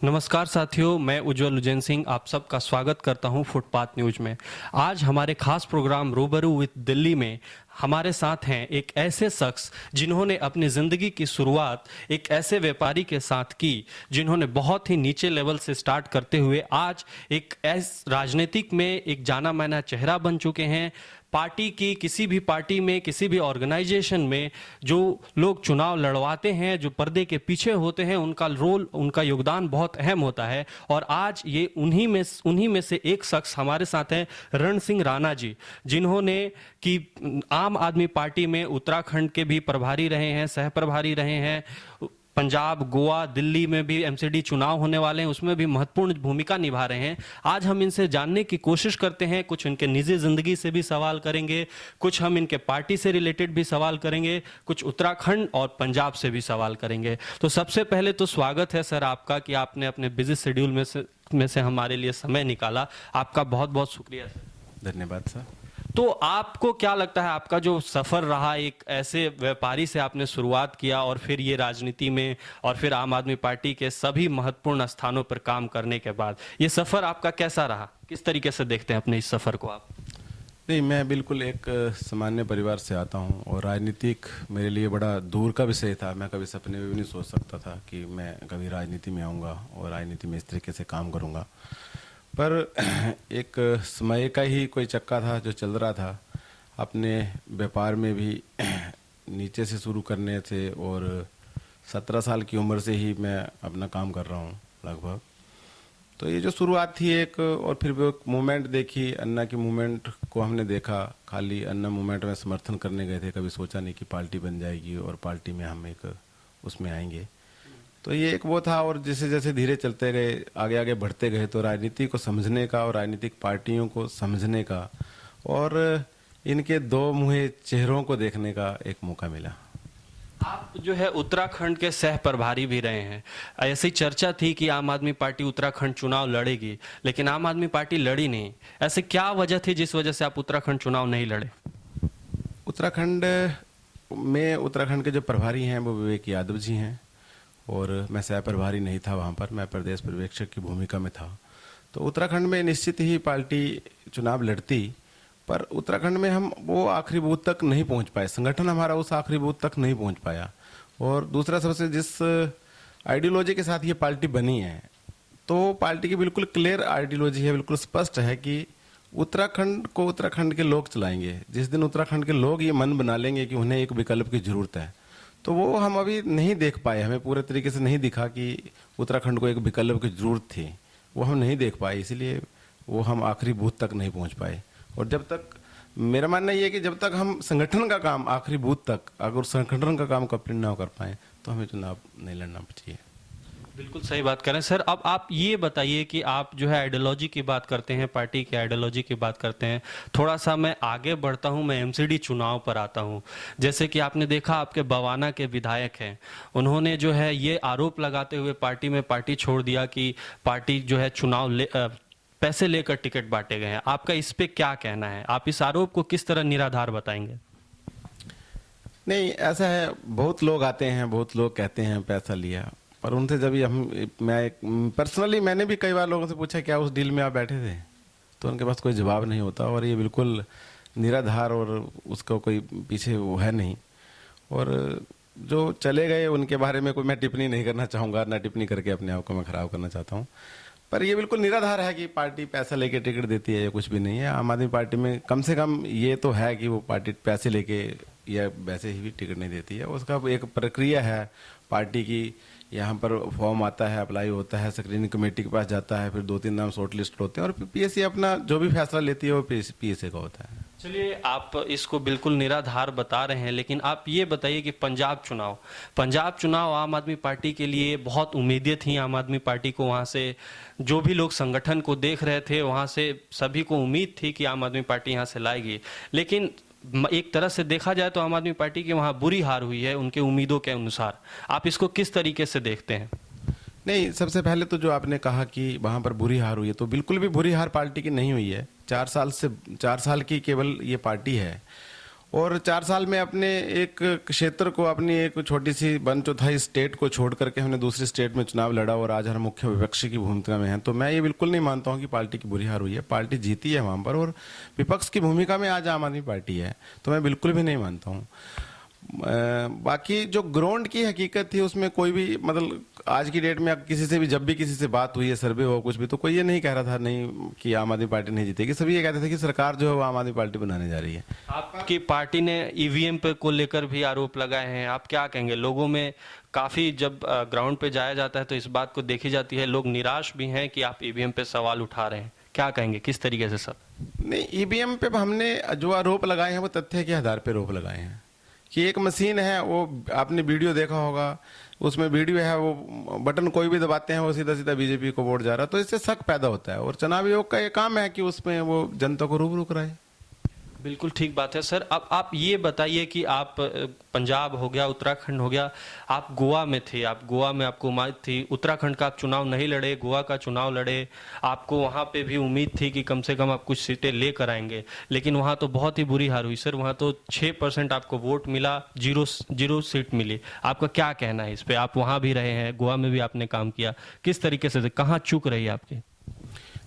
नमस्कार साथियों, मैं उज्जवल उज्जैन सिंह आप सबका स्वागत करता हूं फुटपाथ न्यूज में। आज हमारे खास प्रोग्राम रूबरू विद दिल्ली में हमारे साथ हैं एक ऐसे शख्स जिन्होंने अपनी ज़िंदगी की शुरुआत एक ऐसे व्यापारी के साथ की जिन्होंने बहुत ही नीचे लेवल से स्टार्ट करते हुए आज एक ऐसे राजनीतिक में एक जाना माना चेहरा बन चुके हैं। पार्टी की किसी भी पार्टी में, किसी भी ऑर्गेनाइजेशन में जो लोग चुनाव लड़वाते हैं, जो पर्दे के पीछे होते हैं, उनका रोल, उनका योगदान बहुत अहम होता है। और आज ये उन्हीं में से एक शख्स हमारे साथ हैं, रण सिंह राणा जी, जिन्होंने कि आम आदमी पार्टी में उत्तराखंड के भी प्रभारी रहे हैं, सह प्रभारी रहे हैं। पंजाब, गोवा, दिल्ली में भी एमसीडी चुनाव होने वाले हैं, उसमें भी महत्वपूर्ण भूमिका निभा रहे हैं। आज हम इनसे जानने की कोशिश करते हैं, कुछ इनके निजी जिंदगी से भी सवाल करेंगे, कुछ हम इनके पार्टी से रिलेटेड भी सवाल करेंगे, कुछ उत्तराखंड और पंजाब से भी सवाल करेंगे। तो सबसे पहले तो स्वागत है सर आपका कि आपने अपने बिजी शेड्यूल में से हमारे लिए समय निकाला। आपका बहुत बहुत शुक्रिया सर। धन्यवाद सर। तो आपको क्या लगता है, आपका जो सफर रहा, एक ऐसे व्यापारी से आपने शुरुआत किया और फिर ये राजनीति में और फिर आम आदमी पार्टी के सभी महत्वपूर्ण स्थानों पर काम करने के बाद ये सफर आपका कैसा रहा? किस तरीके से देखते हैं अपने इस सफर को आप? नहीं, मैं बिल्कुल एक सामान्य परिवार से आता हूं और राजनीतिक मेरे लिए बड़ा दूर का विषय था। मैं कभी सपने में भी नहीं सोच सकता था कि मैं कभी राजनीति में आऊँगा और राजनीति में इस तरीके से काम करूँगा। पर एक समय का ही कोई चक्का था जो चल रहा था। अपने व्यापार में भी नीचे से शुरू करने से और 17 साल की उम्र से ही मैं अपना काम कर रहा हूँ लगभग। तो ये जो शुरुआत थी एक, और फिर वो मूवमेंट देखी, अन्ना की मूवमेंट को हमने देखा। खाली अन्ना मूवमेंट में समर्थन करने गए थे, कभी सोचा नहीं कि पार्टी बन जाएगी और पार्टी में हम एक उसमें आएंगे। तो ये एक वो था। और जैसे जैसे धीरे चलते गए, आगे आगे बढ़ते गए, तो राजनीति को समझने का और राजनीतिक पार्टियों को समझने का और इनके दो मुहे चेहरों को देखने का एक मौका मिला। आप जो है उत्तराखंड के सह प्रभारी भी रहे हैं। ऐसी चर्चा थी कि आम आदमी पार्टी उत्तराखंड चुनाव लड़ेगी, लेकिन आम आदमी पार्टी लड़ी नहीं। ऐसे क्या वजह थी जिस वजह से आप उत्तराखंड चुनाव नहीं लड़े? उत्तराखंड के जो प्रभारी हैं वो विवेक यादव जी हैं और मैं सह प्रभारी नहीं था वहाँ पर, मैं प्रदेश पर्यवेक्षक की भूमिका में था। तो उत्तराखंड में निश्चित ही पार्टी चुनाव लड़ती, पर उत्तराखंड में हम वो आखिरी बूथ तक नहीं पहुँच पाए। संगठन हमारा उस आखिरी बूथ तक नहीं पहुँच पाया। और दूसरा, सबसे जिस आइडियोलॉजी के साथ ये पार्टी बनी है, तो पार्टी की बिल्कुल क्लियर आइडियोलॉजी है, बिल्कुल स्पष्ट है कि उत्तराखंड को उत्तराखंड के लोग चलाएंगे। जिस दिन उत्तराखंड के लोग ये मन बना लेंगे कि उन्हें एक विकल्प की जरूरत है, तो वो हम अभी नहीं देख पाए। हमें पूरे तरीके से नहीं दिखा कि उत्तराखंड को एक विकल्प की जरूरत थी, वो हम नहीं देख पाए। इसलिए वो हम आखिरी बूथ तक नहीं पहुंच पाए। और जब तक, मेरा मानना ये है कि जब तक हम संगठन का काम आखिरी बूथ तक, अगर संगठन का काम कंप्लीट ना कर पाए, तो हमें चुनाव नहीं लड़ना चाहिए। बिल्कुल सही बात करें सर। अब आप ये बताइए कि आप जो है आइडियोलॉजी की बात करते हैं, पार्टी की आइडियोलॉजी की बात करते हैं। थोड़ा सा मैं आगे बढ़ता हूं, मैं एमसीडी चुनाव पर आता हूं। जैसे कि आपने देखा, आपके बवाना के विधायक हैं, उन्होंने जो है ये आरोप लगाते हुए पार्टी छोड़ दिया कि पार्टी जो है पैसे लेकर टिकट बांटे गए हैं। आपका इस पे क्या कहना है? आप इस आरोप को किस तरह निराधार बताएंगे? नहीं, ऐसा है, बहुत लोग आते हैं, बहुत लोग कहते हैं पैसा लिया, पर उनसे जब मैं पर्सनली मैंने भी कई बार लोगों से पूछा क्या उस डील में आप बैठे थे, तो उनके पास कोई जवाब नहीं होता। और ये बिल्कुल निराधार और उसका कोई पीछे वो है नहीं। और जो चले गए उनके बारे में कोई मैं टिप्पणी नहीं करना चाहूँगा, ना टिप्पणी करके अपने आप को मैं खराब करना चाहता हूँ। पर ये बिल्कुल निराधार है कि पार्टी पैसा लेके टिकट देती है, या कुछ भी नहीं है। आम आदमी पार्टी में कम से कम ये तो है कि वो पार्टी पैसे लेके या वैसे ही भी टिकट नहीं देती है। उसका एक प्रक्रिया है पार्टी की। यहाँ पर फॉर्म आता है, अप्लाई होता है, स्क्रीनिंग कमेटी के पास जाता है, फिर 2-3 नाम शॉर्ट लिस्ट होते हैं और पीएससी अपना जो भी फैसला लेती है वो पीएससी का होता है। चलिए, आप इसको बिल्कुल निराधार बता रहे हैं, लेकिन आप ये बताइए कि पंजाब चुनाव आम आदमी पार्टी के लिए बहुत उम्मीदें थी। आम आदमी पार्टी को वहाँ से जो भी लोग संगठन को देख रहे थे, वहाँ से सभी को उम्मीद थी कि आम आदमी पार्टी यहाँ से लाएगी। लेकिन एक तरह से देखा जाए तो आम आदमी पार्टी की वहाँ बुरी हार हुई है उनके उम्मीदों के अनुसार। आप इसको किस तरीके से देखते हैं? नहीं, सबसे पहले तो जो आपने कहा कि वहाँ पर बुरी हार हुई है, तो बिल्कुल भी बुरी हार पार्टी की नहीं हुई है। 4 साल की केवल ये पार्टी है और 4 साल में अपने एक क्षेत्र को, अपनी एक छोटी सी वन चौथाई स्टेट को छोड़ करके हमने दूसरी स्टेट में चुनाव लड़ा और आज हम मुख्य विपक्षी की भूमिका में हैं। तो मैं ये बिल्कुल नहीं मानता हूं कि पार्टी की बुरी हार हुई है। पार्टी जीती है वहां पर और विपक्ष की भूमिका में आज आम आदमी पार्टी है, तो मैं बिल्कुल भी नहीं मानता हूँ। बाकी जो ग्राउंड की हकीकत थी उसमें कोई भी, मतलब आज की डेट में किसी से भी, जब भी किसी से बात हुई है, सर्वे हो कुछ भी, तो कोई ये नहीं कह रहा था नहीं कि आम आदमी पार्टी नहीं जीतेगी। सभी ये कहते थे कि सरकार जो है वो आम आदमी पार्टी बनाने जा रही है। आपकी पार्टी ने ईवीएम पे को लेकर भी आरोप लगाए हैं, आप क्या कहेंगे? लोगों में काफी, जब ग्राउंड पे जाया जाता है तो इस बात को देखी जाती है, लोग निराश भी हैं कि आप ईवीएम पे सवाल उठा रहे हैं, क्या कहेंगे, किस तरीके से? सब नहीं, ईवीएम पे हमने जो आरोप लगाए हैं वो तथ्य के आधार पर आरोप लगाए हैं कि एक मशीन है, वो आपने वीडियो देखा होगा, उसमें वीडियो है, वो बटन कोई भी दबाते हैं वो सीधा सीधा बीजेपी को वोट जा रहा है। तो इससे शक पैदा होता है और चुनाव आयोग का ये काम है कि उसमें वो जनता को रूबरू कराए। बिल्कुल ठीक बात है सर। अब आप ये बताइए कि आप पंजाब हो गया, उत्तराखंड हो गया, आप गोवा में थे, आप गोवा में आपको उम्मीद थी, उत्तराखंड का आप चुनाव नहीं लड़े, गोवा का चुनाव लड़े, आपको वहां पे भी उम्मीद थी कि कम से कम आप कुछ सीटें लेकर आएंगे, लेकिन वहां तो बहुत ही बुरी हार हुई सर। वहां तो 6% आपको वोट मिला, जीरो सीट मिली। आपका क्या कहना है इस पे? आप वहां भी रहे हैं, गोवा में भी आपने काम किया, किस तरीके से, कहाँ चूक रही आपकी?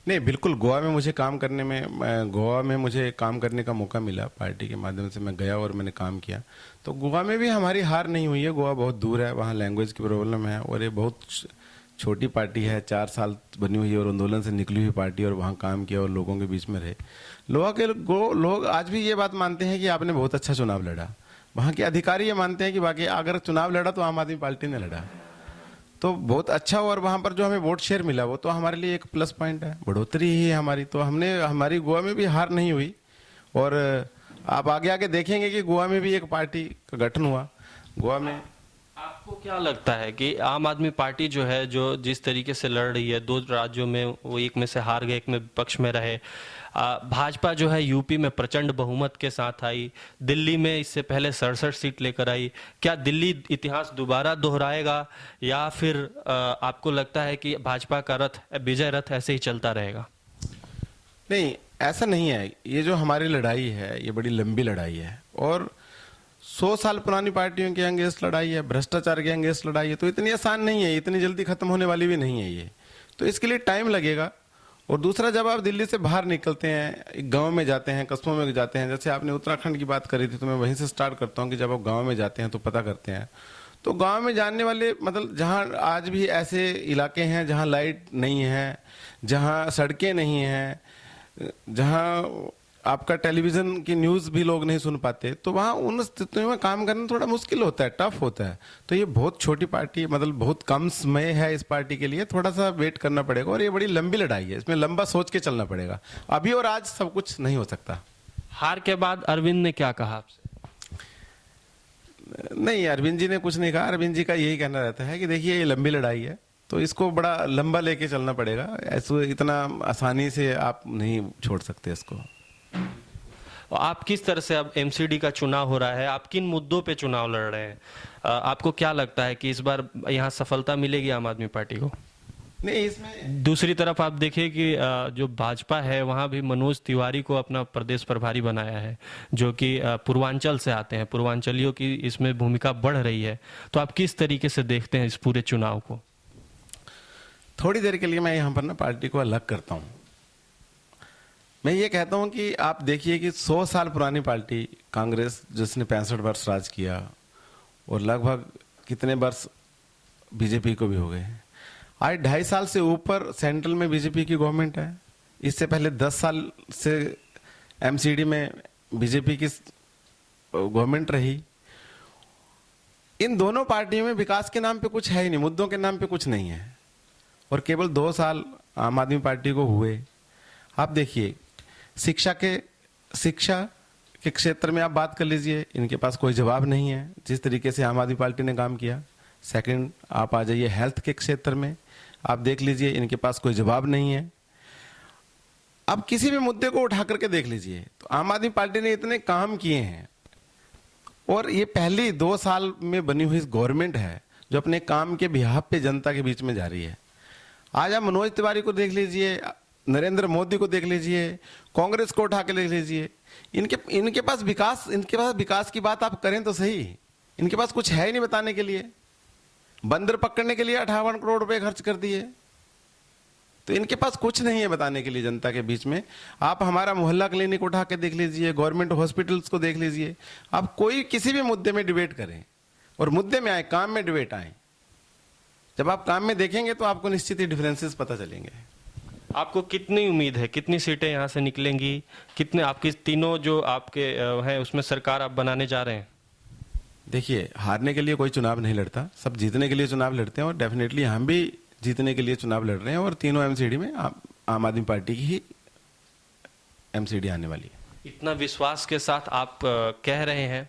नहीं, बिल्कुल गोवा में मुझे काम करने में, गोवा में मुझे काम करने का मौका मिला, पार्टी के माध्यम से मैं गया और मैंने काम किया। तो गोवा में भी हमारी हार नहीं हुई है। गोवा बहुत दूर है, वहाँ लैंग्वेज की प्रॉब्लम है और ये बहुत छोटी पार्टी है, 4 साल बनी हुई है और आंदोलन से निकली हुई पार्टी, और वहाँ काम किया और लोगों के बीच में रहे। लोग आज भी ये बात मानते हैं कि आपने बहुत अच्छा चुनाव लड़ा। वहाँ के अधिकारी ये मानते हैं कि बाकी अगर चुनाव लड़ा तो आम आदमी पार्टी ने लड़ा, तो बहुत अच्छा। और वहाँ पर जो हमें वोट शेयर मिला वो तो हमारे लिए एक प्लस पॉइंट है, बढ़ोतरी ही है हमारी। तो हमारी गोवा में भी हार नहीं हुई और आप आगे आगे देखेंगे कि गोवा में भी एक पार्टी का गठन हुआ। गोवा में आपको क्या लगता है कि आम आदमी पार्टी जो है, जो जिस तरीके से लड़ रही है, 2 राज्यों में वो एक में से हार गए, एक में विपक्ष में रहे, भाजपा जो है यूपी में प्रचंड बहुमत के साथ आई, दिल्ली में इससे पहले 67 सीट लेकर आई, क्या दिल्ली इतिहास दोबारा दोहराएगा या फिर आपको लगता है कि भाजपा का रथ, विजय रथ ऐसे ही चलता रहेगा? नहीं, ऐसा नहीं है। ये जो हमारी लड़ाई है ये बड़ी लंबी लड़ाई है और 100 साल पुरानी पार्टियों के अगेंस्ट लड़ाई है, भ्रष्टाचार के अगेंस्ट लड़ाई है। तो इतनी आसान नहीं है, इतनी जल्दी खत्म होने वाली भी नहीं है ये। तो इसके लिए टाइम लगेगा। और दूसरा, जब आप दिल्ली से बाहर निकलते हैं, एक गांव में जाते हैं, कस्बों में जाते हैं, जैसे आपने उत्तराखंड की बात करी थी, तो मैं वहीं से स्टार्ट करता हूं कि जब आप गांव में जाते हैं तो पता करते हैं, तो गांव में जानने वाले, मतलब जहां आज भी ऐसे इलाके हैं जहां लाइट नहीं है, जहां सड़कें नहीं हैं, जहां आपका टेलीविजन की न्यूज भी लोग नहीं सुन पाते, तो वहाँ उन स्थितियों में काम करना थोड़ा मुश्किल होता है, टफ होता है। तो ये बहुत छोटी पार्टी, मतलब बहुत कम समय है इस पार्टी के लिए, थोड़ा सा वेट करना पड़ेगा और ये बड़ी लंबी लड़ाई है, इसमें लंबा सोच के चलना पड़ेगा। अभी और आज सब कुछ नहीं हो सकता। हार के बाद अरविंद ने क्या कहा आपसे? नहीं, अरविंद जी ने कुछ नहीं कहा। अरविंद जी का यही कहना रहता है कि देखिए ये लंबी लड़ाई है, तो इसको बड़ा लंबा लेके चलना पड़ेगा, ऐसे इतना आसानी से आप नहीं छोड़ सकते इसको। आप किस तरह से, अब एमसीडी का चुनाव हो रहा है, आप किन मुद्दों पे चुनाव लड़ रहे हैं? आपको क्या लगता है कि इस बार यहाँ सफलता मिलेगी आम आदमी पार्टी को? नहीं, इसमें दूसरी तरफ आप देखिए कि जो भाजपा है वहां भी मनोज तिवारी को अपना प्रदेश प्रभारी बनाया है, जो कि पूर्वांचल से आते हैं, पूर्वांचलियों की इसमें भूमिका बढ़ रही है। तो आप किस तरीके से देखते हैं इस पूरे चुनाव को? थोड़ी देर के लिए मैं यहाँ पर ना पार्टी को अलग करता हूँ। मैं ये कहता हूँ कि आप देखिए कि 100 साल पुरानी पार्टी कांग्रेस, जिसने 65 वर्ष राज किया और लगभग कितने वर्ष बीजेपी को भी हो गए, आज 2.5 साल से ऊपर सेंट्रल में बीजेपी की गवर्नमेंट है। इससे पहले 10 साल से एमसीडी में बीजेपी की गवर्नमेंट रही। इन दोनों पार्टियों में विकास के नाम पे कुछ है ही नहीं, मुद्दों के नाम पे कुछ नहीं है, और केवल 2 साल आम आदमी पार्टी को हुए। आप देखिए, शिक्षा के क्षेत्र में आप बात कर लीजिए, इनके पास कोई जवाब नहीं है जिस तरीके से आम आदमी पार्टी ने काम किया। सेकंड, आप आ जाइए हेल्थ के क्षेत्र में, आप देख लीजिए, इनके पास कोई जवाब नहीं है। अब किसी भी मुद्दे को उठा करके देख लीजिए, तो आम आदमी पार्टी ने इतने काम किए हैं, और ये पहली 2 साल में बनी हुई गवर्नमेंट है जो अपने काम के बिहाफ पे जनता के बीच में जा रही है। आज आप मनोज तिवारी को देख लीजिए, नरेंद्र मोदी को देख लीजिए, कांग्रेस को उठा के देख लीजिए, इनके पास विकास की बात आप करें तो सही, इनके पास कुछ है ही नहीं बताने के लिए। बंदर पकड़ने के लिए 58 करोड़ रुपए खर्च कर दिए, तो इनके पास कुछ नहीं है बताने के लिए जनता के बीच में। आप हमारा मोहल्ला क्लिनिक उठा के देख लीजिए, गवर्नमेंट हॉस्पिटल्स को देख लीजिए, आप कोई किसी भी मुद्दे में डिबेट करें और मुद्दे में आए, काम में डिबेट आए। जब आप काम में देखेंगे तो आपको निश्चित ही डिफरेंसेस पता चलेंगे। आपको कितनी उम्मीद है, कितनी सीटें यहाँ से निकलेंगी, कितने आपकी तीनों जो आपके हैं उसमें सरकार आप बनाने जा रहे हैं? देखिए, हारने के लिए कोई चुनाव नहीं लड़ता, सब जीतने के लिए चुनाव लड़ते हैं और डेफिनेटली हम भी जीतने के लिए चुनाव लड़ रहे हैं और तीनों एमसीडी में आम आदमी पार्टी की ही एमसीडी आने वाली है। इतना विश्वास के साथ आप कह रहे हैं,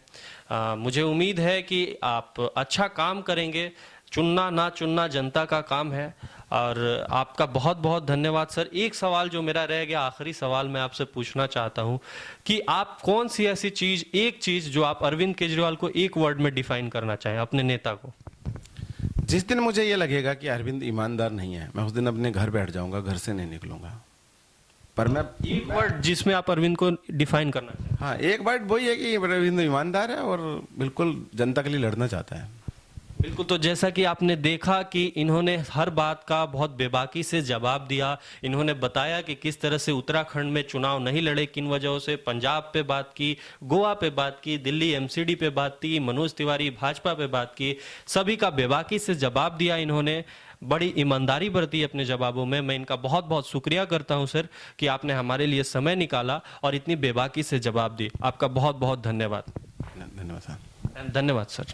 मुझे उम्मीद है कि आप अच्छा काम करेंगे। चुनना ना चुनना जनता का काम है और आपका बहुत बहुत धन्यवाद सर। एक सवाल जो मेरा रह गया, आखिरी सवाल मैं आपसे पूछना चाहता हूं कि आप कौन सी ऐसी चीज, एक चीज जो आप अरविंद केजरीवाल को एक वर्ड में डिफाइन करना चाहें अपने नेता को? जिस दिन मुझे ये लगेगा कि अरविंद ईमानदार नहीं है, मैं उस दिन अपने घर बैठ जाऊंगा, घर से नहीं निकलूंगा। पर मैं एक वर्ड जिसमें आप अरविंद को डिफाइन करना चाहें। हाँ, एक वर्ड वही है कि अरविंद ईमानदार है और बिल्कुल जनता के लिए लड़ना चाहता है। बिल्कुल, तो जैसा कि आपने देखा कि इन्होंने हर बात का बहुत बेबाकी से जवाब दिया। इन्होंने बताया कि किस तरह से उत्तराखंड में चुनाव नहीं लड़े, किन वजहों से, पंजाब पे बात की, गोवा पे बात की, दिल्ली एमसीडी पे बात की, मनोज तिवारी भाजपा पे बात की, सभी का बेबाकी से जवाब दिया इन्होंने। बड़ी ईमानदारी बरती अपने जवाबों में। मैं इनका बहुत बहुत शुक्रिया करता हूं सर कि आपने हमारे लिए समय निकाला और इतनी बेबाकी से जवाब दी। आपका बहुत बहुत धन्यवाद। धन्यवाद सर। धन्यवाद सर।